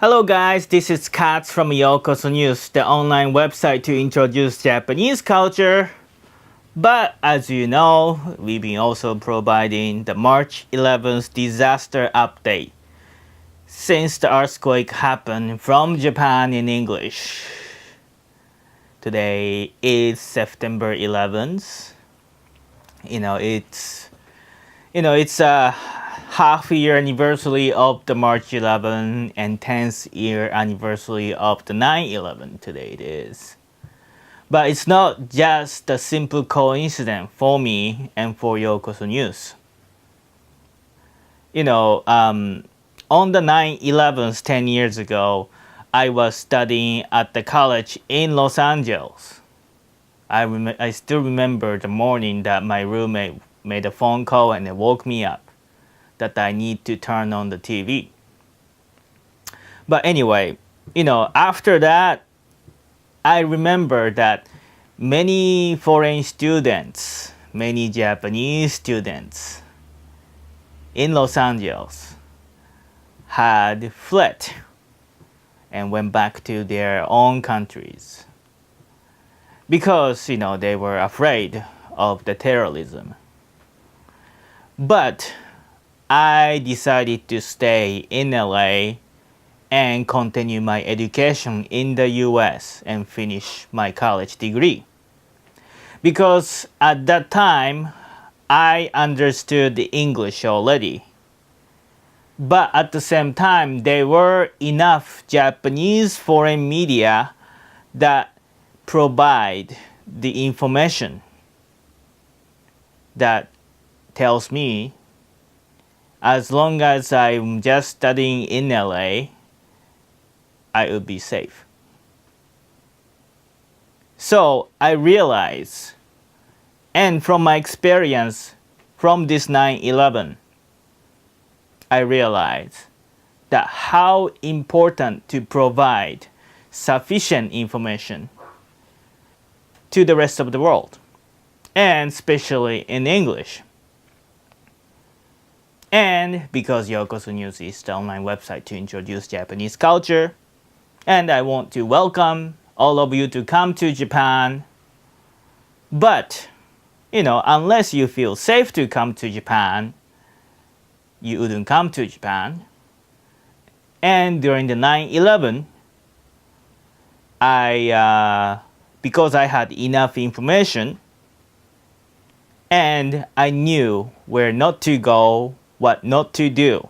Hello guys, this is Katz from YokosoNews, the online website to introduce Japanese culture. But as you know, we've been also providing the March 11th disaster update since the earthquake happened from Japan in English. Today is September 11th. It's a half-year anniversary of the March 11 and 10th year anniversary of the 9/11 today it is. But it's not just a simple coincidence for me and for YokosoNews. On the 9/11 10 years ago, I was studying at the college in Los Angeles. I still remember the morning that my roommate made a phone call and it woke me up that I need to turn on the TV. But anyway, after that, I remember that many foreign students, many Japanese students in Los Angeles had fled and went back to their own countries because, they were afraid of the terrorism. But I decided to stay in LA and continue my education in the US and finish my college degree. Because at that time, I understood the English already. But at the same time, there were enough Japanese foreign media that provide the information that tells me as long as I'm just studying in LA, I will be safe. So I realize, and from my experience from this 9/11, I realize that how important to provide sufficient information to the rest of the world, and especially in English. And because YokosoNews is the online website to introduce Japanese culture, and I want to welcome all of you to come to Japan. But, unless you feel safe to come to Japan, you wouldn't come to Japan. And during the 9/11, because I had enough information, and I knew where not to go, what not to do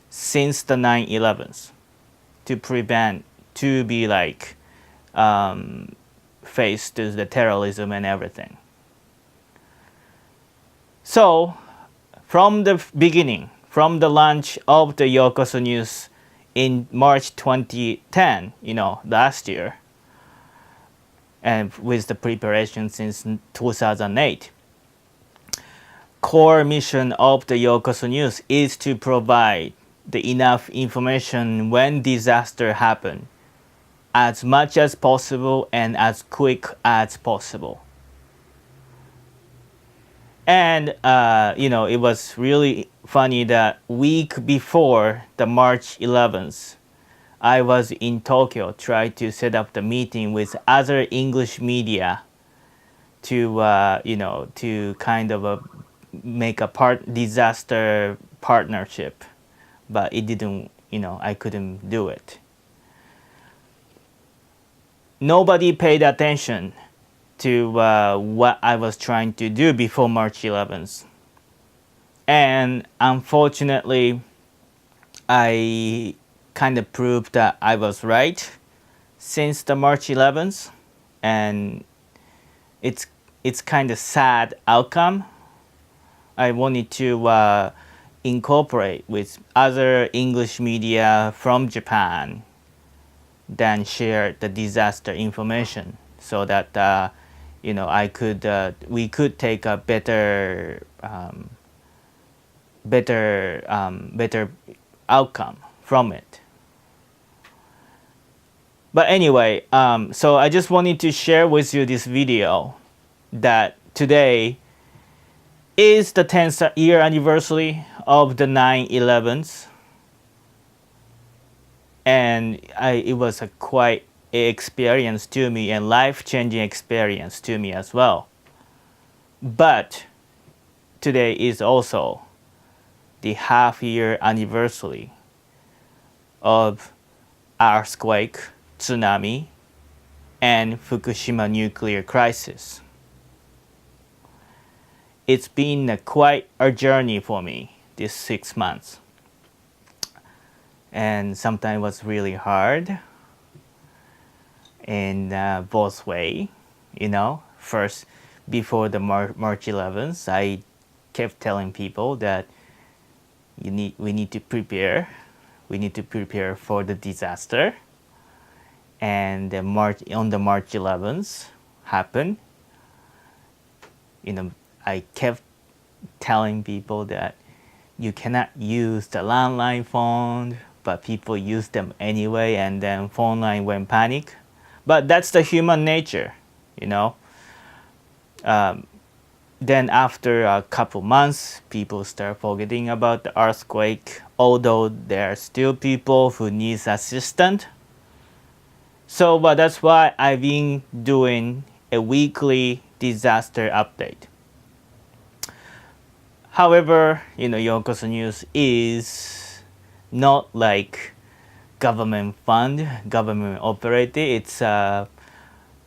since the 9/11s to prevent, to be faced to the terrorism and everything. So from the beginning, from the launch of the YokosoNews in March 2010, last year, and with the preparation since 2008, core mission of the YokosoNews is to provide the enough information when disaster happen as much as possible and as quick as possible. And it was really funny that week before the March 11th, I was in Tokyo trying to set up the meeting with other English media to kind of make a disaster partnership, but it didn't, I couldn't do it. Nobody paid attention to what I was trying to do before March 11th. And unfortunately, I kind of proved that I was right since the March 11th. And it's kind of sad outcome. I wanted to incorporate with other English media from Japan, then share the disaster information so that we could take a better outcome from it. But anyway, so I just wanted to share with you this video that today is the 10th year anniversary of the 9/11s. and it was a quite experience to me and life-changing experience to me as well. But today is also the half-year anniversary of earthquake, tsunami, and Fukushima nuclear crisis. It's been quite a journey for me this 6 months. And sometimes it was really hard in both way. First, before the March 11th, I kept telling people that we need to prepare. We need to prepare for the disaster. And on the March 11th happened. I kept telling people that you cannot use the landline phone, but people use them anyway, and then phone line went panic. But that's the human nature. Then after a couple months, people start forgetting about the earthquake, although there are still people who need assistance. But that's why I've been doing a weekly disaster update. However, YokosoNews is not like government fund, government operated. It's a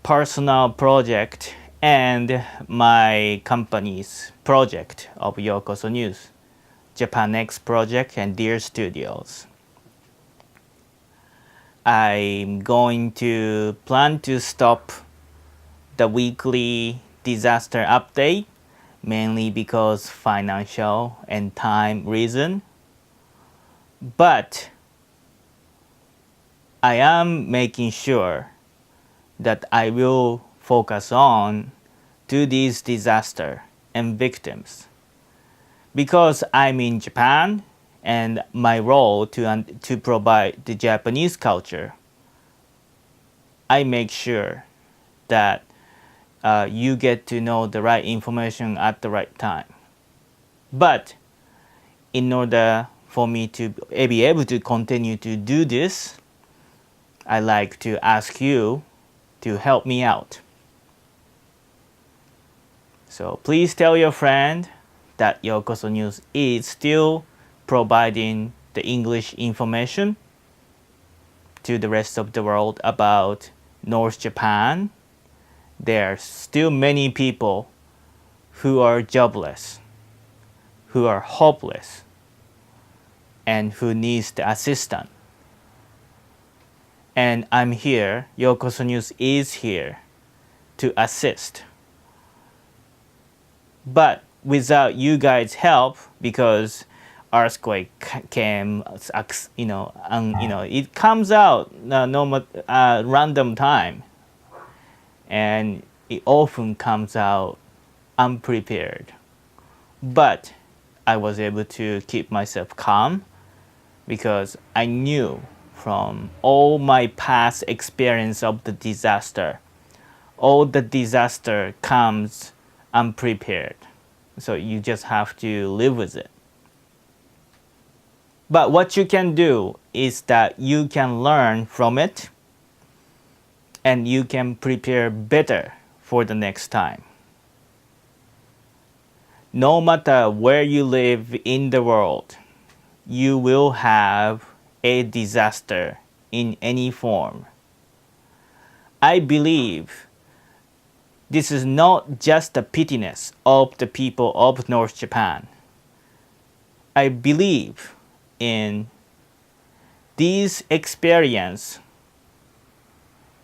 personal project and my company's project of YokosoNews, Japan X project and Dear Studios. I'm going to plan to stop the weekly disaster update, mainly because financial and time reason. But I am making sure that I will focus on to these disaster and victims, because I'm in Japan and my role to provide the Japanese culture. I make sure that you get to know the right information at the right time. But in order for me to be able to continue to do this, I like to ask you to help me out. So please tell your friend that YokosoNews is still providing the English information to the rest of the world about North Japan. There are still many people who are jobless, who are hopeless, and who needs the assistance. And I'm here, YokosoNews is here to assist. But without you guys' help, because earthquake came, it comes out random time, and it often comes out unprepared. But I was able to keep myself calm because I knew from all my past experience of the disaster, all the disaster comes unprepared. So you just have to live with it. But what you can do is that you can learn from it and you can prepare better for the next time. No matter where you live in the world, you will have a disaster in any form. I believe this is not just the pettiness of the people of North Japan. I believe in these experiences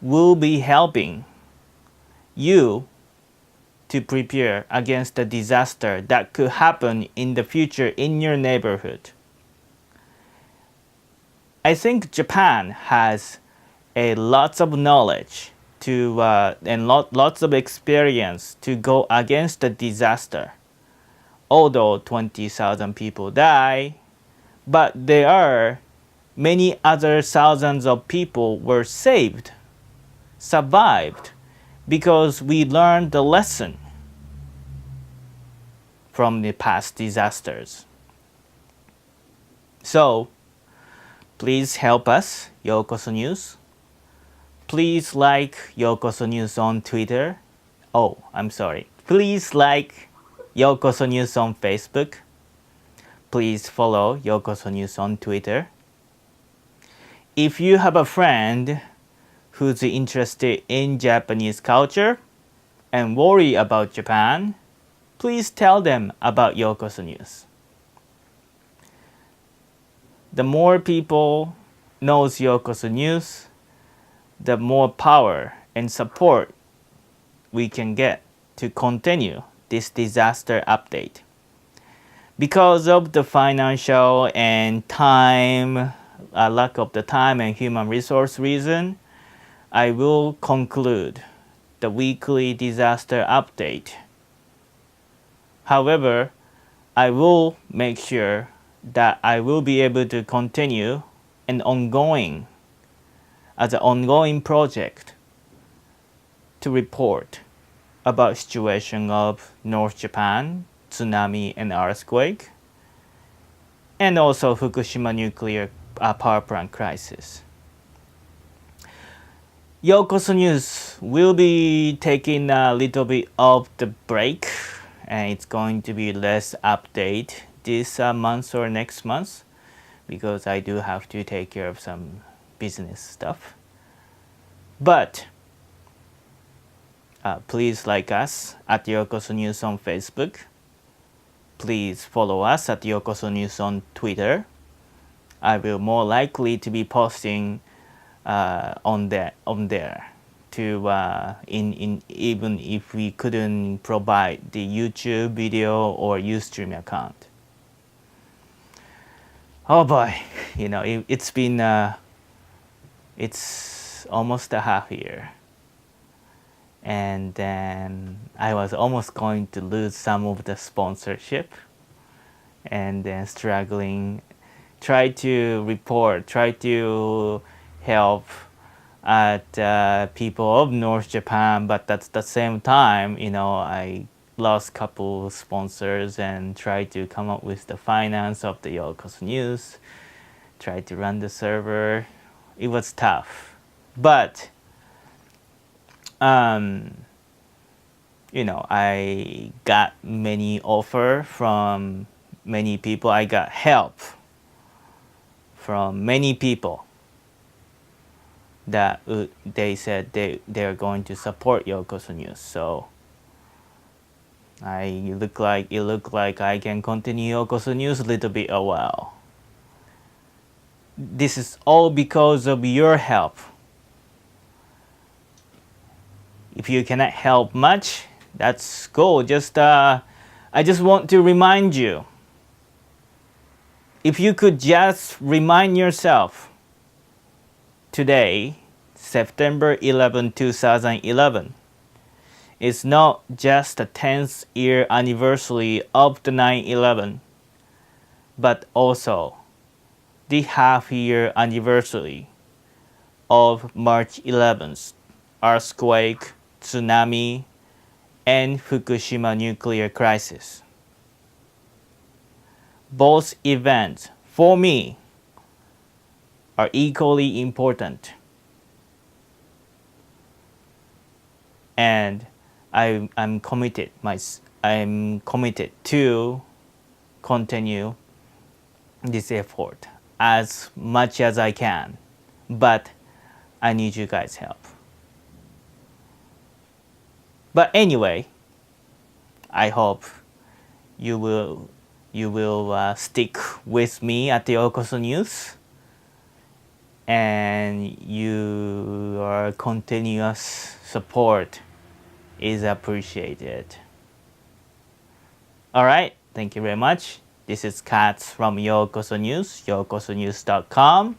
will be helping you to prepare against the disaster that could happen in the future in your neighborhood. I think Japan has a lots of knowledge and lots of experience to go against the disaster. Although 20,000 people die, but there are many other thousands of people were saved, survived, because we learned the lesson from the past disasters. So Please help us, YokosoNews. Please like YokosoNews on Twitter. Oh, I'm sorry. Please like YokosoNews on Facebook. Please follow YokosoNews on Twitter. If you have a friend who's interested in Japanese culture and worry about Japan, please tell them about YokosoNews. The more people knows YokosoNews, the more power and support we can get to continue this disaster update. Because of the financial and time, lack of the time and human resource reason, I will conclude the weekly disaster update. However, I will make sure that I will be able to continue as an ongoing project to report about situation of North Japan, tsunami and earthquake, and also Fukushima nuclear power plant crisis. YokosoNews will be taking a little bit of the break, and it's going to be less update this month or next month because I do have to take care of some business stuff. But please like us at YokosoNews on Facebook. Please follow us at YokosoNews on Twitter. I will more likely to be posting on there to even if we couldn't provide the YouTube video or Ustream account. Oh boy, it's been it's almost a half year, and then I was almost going to lose some of the sponsorship, and then struggling, try to help at people of North Japan, but at the same time, I lost couple sponsors and tried to come up with the finance of the YokosoNews, tried to run the server. It was tough, but I got many offers from many people. I got help from many people that they said they're going to support YokosoNews. So it looked like I can continue YokosoNews a little bit a while. This is all because of your help. If you cannot help much, that's cool. I just want to remind you. If you could just remind yourself today, September 11, 2011, is not just the 10th year anniversary of the 9/11, but also the half-year anniversary of March 11th earthquake, tsunami, and Fukushima nuclear crisis. Both events, for me, are equally important. And I'm committed to continue this effort as much as I can, but I need you guys' help. But anyway, I hope you will stick with me at the YokosoNews, and your continuous support is appreciated. All right, thank you very much. This is Katz from YokosoNews, YokosoNews.com.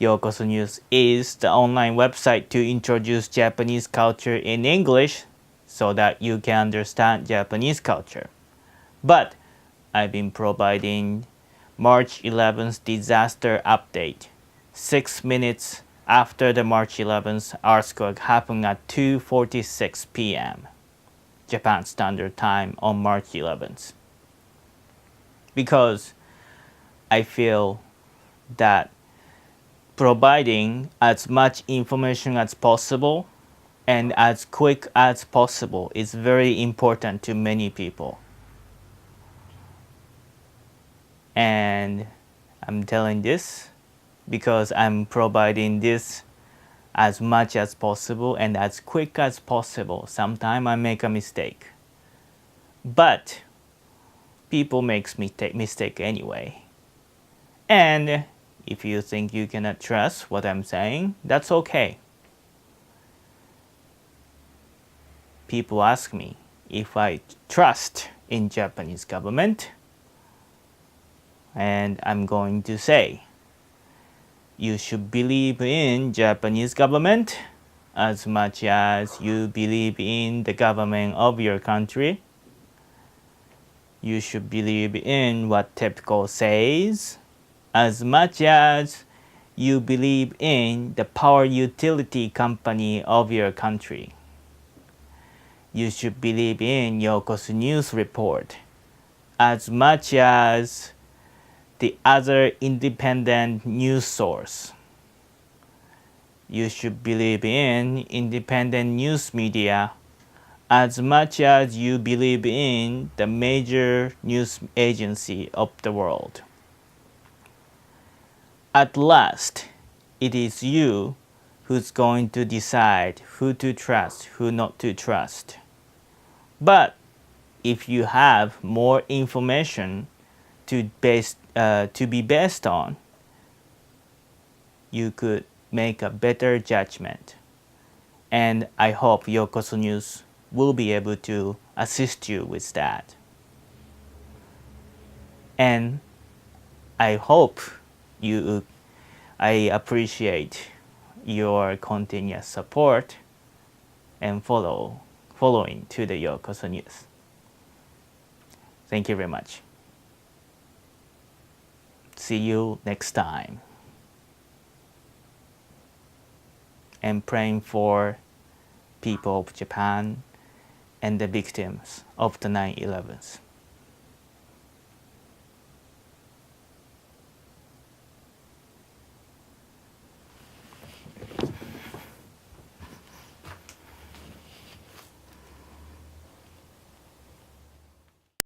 YokosoNews is the online website to introduce Japanese culture in English so that you can understand Japanese culture. But I've been providing March 11th disaster update 6 minutes after the March 11th earthquake happened at 2:46 p.m. Japan Standard Time on March 11th. Because I feel that providing as much information as possible and as quick as possible is very important to many people. And I'm telling this because I'm providing this as much as possible and as quick as possible. Sometimes I make a mistake. But people make mistake anyway. And if you think you cannot trust what I'm saying, that's okay. People ask me if I trust in Japanese government, and I'm going to say, you should believe in Japanese government as much as you believe in the government of your country. You should believe in what TEPCO says as much as you believe in the power utility company of your country. You should believe in YokosoNews report as much as the other independent news source. You should believe in independent news media as much as you believe in the major news agency of the world. At last, it is you who's going to decide who to trust, who not to trust. But if you have more information to be based on, you could make a better judgment. And I hope YokosoNews will be able to assist you with that. And I hope I appreciate your continuous support and following to the YokosoNews. Thank you very much. See you next time. And praying for people of Japan and the victims of the 9/11s.